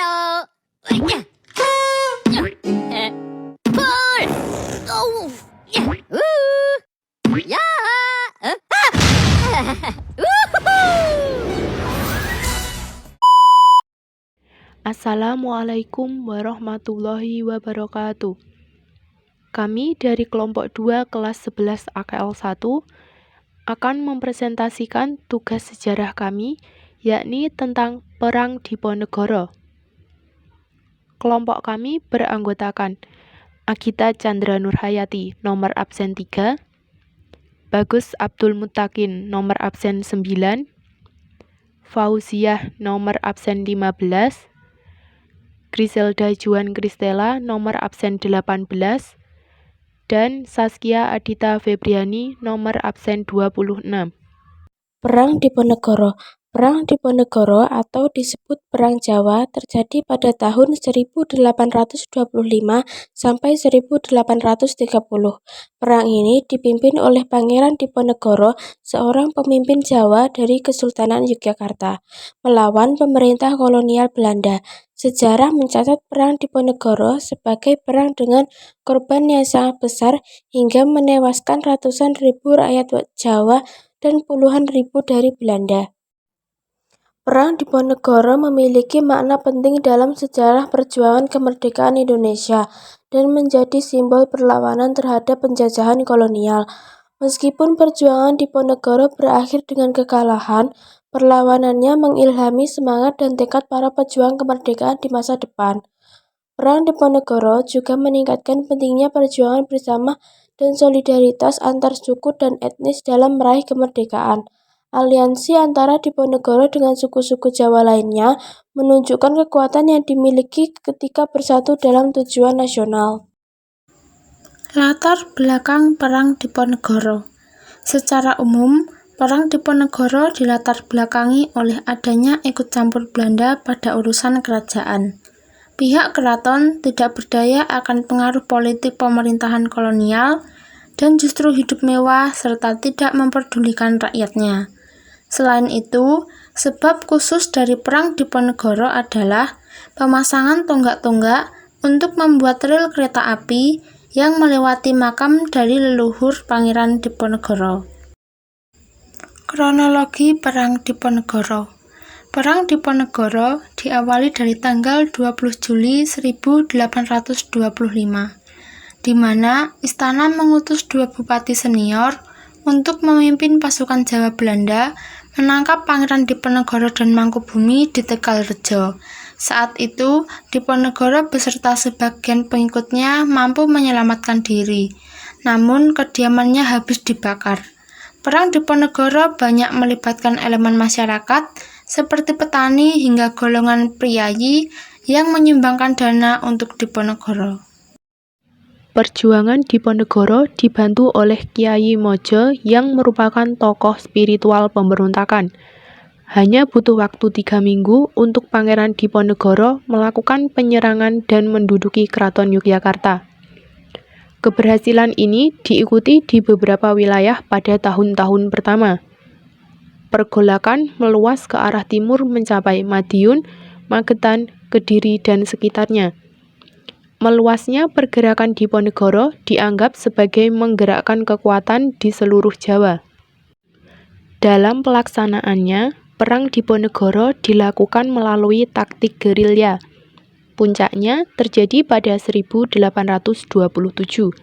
Ayo. Pull. Oh. Ya. Assalamualaikum warahmatullahi wabarakatuh. Kami dari kelompok 2 kelas 11 AKL 1 akan mempresentasikan tugas sejarah kami, yakni tentang Perang Diponegoro. Kelompok kami beranggotakan Agita Chandra Nurhayati, nomor absen 3, Bagus Abdul Muttaqin, nomor absen 9, Fauziah, nomor absen 15, Griselda Juan Kristela, nomor absen 18, dan Saskia Adita Febriani, nomor absen 26. Perang Diponegoro. Perang Diponegoro atau disebut Perang Jawa terjadi pada tahun 1825 sampai 1830. Perang ini dipimpin oleh Pangeran Diponegoro, seorang pemimpin Jawa dari Kesultanan Yogyakarta, melawan pemerintah kolonial Belanda. Sejarah mencatat Perang Diponegoro sebagai perang dengan korban yang sangat besar hingga menewaskan ratusan ribu rakyat Jawa dan puluhan ribu dari Belanda. Perang Diponegoro memiliki makna penting dalam sejarah perjuangan kemerdekaan Indonesia dan menjadi simbol perlawanan terhadap penjajahan kolonial. Meskipun perjuangan Diponegoro berakhir dengan kekalahan, perlawanannya mengilhami semangat dan tekad para pejuang kemerdekaan di masa depan. Perang Diponegoro juga meningkatkan pentingnya perjuangan bersama dan solidaritas antar suku dan etnis dalam meraih kemerdekaan. Aliansi antara Diponegoro dengan suku-suku Jawa lainnya menunjukkan kekuatan yang dimiliki ketika bersatu dalam tujuan nasional. Latar belakang Perang Diponegoro. Secara umum, Perang Diponegoro dilatar belakangi oleh adanya ikut campur Belanda pada urusan kerajaan. Pihak keraton tidak berdaya akan pengaruh politik pemerintahan kolonial dan justru hidup mewah serta tidak memperdulikan rakyatnya. Selain itu, sebab khusus dari Perang Diponegoro adalah pemasangan tonggak-tonggak untuk membuat rel kereta api yang melewati makam dari leluhur Pangeran Diponegoro. Kronologi Perang Diponegoro. Perang Diponegoro diawali dari tanggal 20 Juli 1825, di mana istana mengutus 2 bupati senior untuk memimpin pasukan Jawa Belanda menangkap Pangeran Diponegoro dan Mangkubumi di Tegalrejo. Saat itu, Diponegoro beserta sebagian pengikutnya mampu menyelamatkan diri, namun kediamannya habis dibakar. Perang Diponegoro banyak melibatkan elemen masyarakat, seperti petani hingga golongan priayi yang menyumbangkan dana untuk Diponegoro. Perjuangan Diponegoro dibantu oleh Kiai Mojo yang merupakan tokoh spiritual pemberontakan. Hanya butuh waktu 3 minggu untuk Pangeran Diponegoro melakukan penyerangan dan menduduki Keraton Yogyakarta. Keberhasilan ini diikuti di beberapa wilayah pada tahun-tahun pertama. Pergolakan meluas ke arah timur mencapai Madiun, Magetan, Kediri, dan sekitarnya. Meluasnya pergerakan Diponegoro dianggap sebagai menggerakkan kekuatan di seluruh Jawa. Dalam pelaksanaannya, Perang Diponegoro dilakukan melalui taktik gerilya. Puncaknya terjadi pada 1827,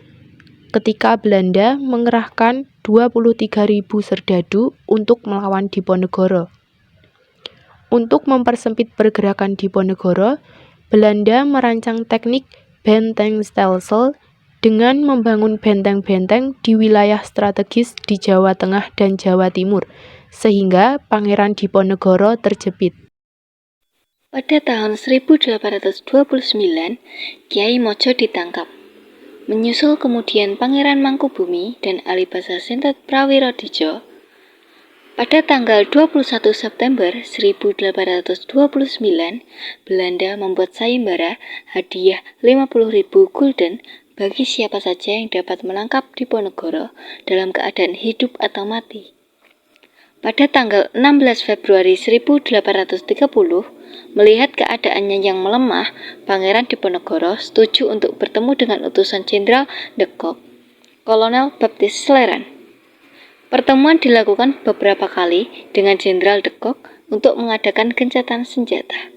ketika Belanda mengerahkan 23.000 serdadu untuk melawan Diponegoro. Untuk mempersempit pergerakan Diponegoro, Belanda merancang teknik bentengstelsel dengan membangun benteng-benteng di wilayah strategis di Jawa Tengah dan Jawa Timur, sehingga Pangeran Diponegoro terjepit. Pada tahun 1829, Kiai Mojo ditangkap. Menyusul kemudian Pangeran Mangkubumi dan Alibasa Sintet Prawirodijo. Pada tanggal 21 September 1829, Belanda membuat sayembara hadiah 50.000 gulden bagi siapa saja yang dapat menangkap Diponegoro dalam keadaan hidup atau mati. Pada tanggal 16 Februari 1830, melihat keadaannya yang melemah, Pangeran Diponegoro setuju untuk bertemu dengan utusan Jenderal de Kock, Kolonel Baptiste Sleran. Pertemuan dilakukan beberapa kali dengan Jenderal de Kock untuk mengadakan gencatan senjata.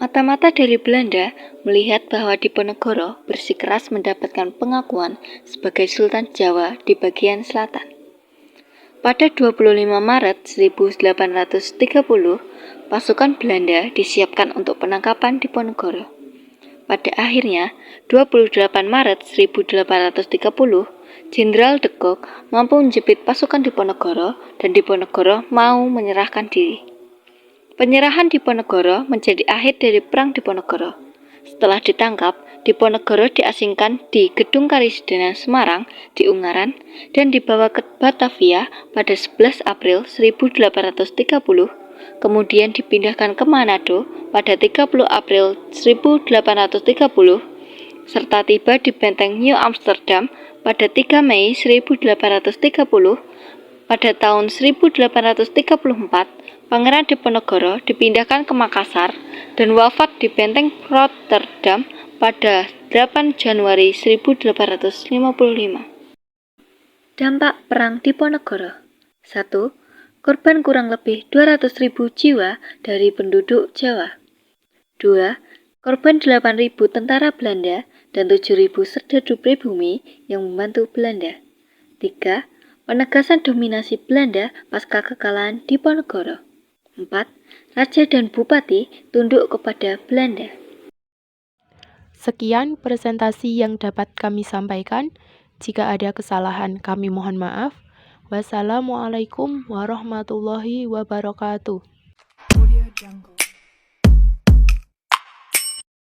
Mata-mata dari Belanda melihat bahwa Diponegoro bersikeras mendapatkan pengakuan sebagai Sultan Jawa di bagian selatan. Pada 25 Maret 1830, pasukan Belanda disiapkan untuk penangkapan Diponegoro. Pada akhirnya, 28 Maret 1830, Jenderal de Kock mampu menjepit pasukan Diponegoro dan Diponegoro mau menyerahkan diri. Penyerahan Diponegoro menjadi akhir dari Perang Diponegoro. Setelah ditangkap, Diponegoro diasingkan di Gedung Karesidenan Semarang di Ungaran dan dibawa ke Batavia pada 11 April 1830, kemudian dipindahkan ke Manado pada 30 April 1830, serta tiba di Benteng New Amsterdam pada 3 Mei 1830. Pada tahun 1834, Pangeran Diponegoro dipindahkan ke Makassar dan wafat di Benteng Rotterdam pada 8 Januari 1855. Dampak Perang Diponegoro. 1. Korban kurang lebih 200.000 jiwa dari penduduk Jawa. 2. Korban 8.000 tentara Belanda dan 7.000 serdadu pribumi yang membantu Belanda. 3. Penegasan dominasi Belanda pasca kekalahan Diponegoro. 4. Raja dan bupati tunduk kepada Belanda. Sekian presentasi yang dapat kami sampaikan. Jika ada kesalahan, kami mohon maaf. Wassalamualaikum warahmatullahi wabarakatuh. Audio Jungle.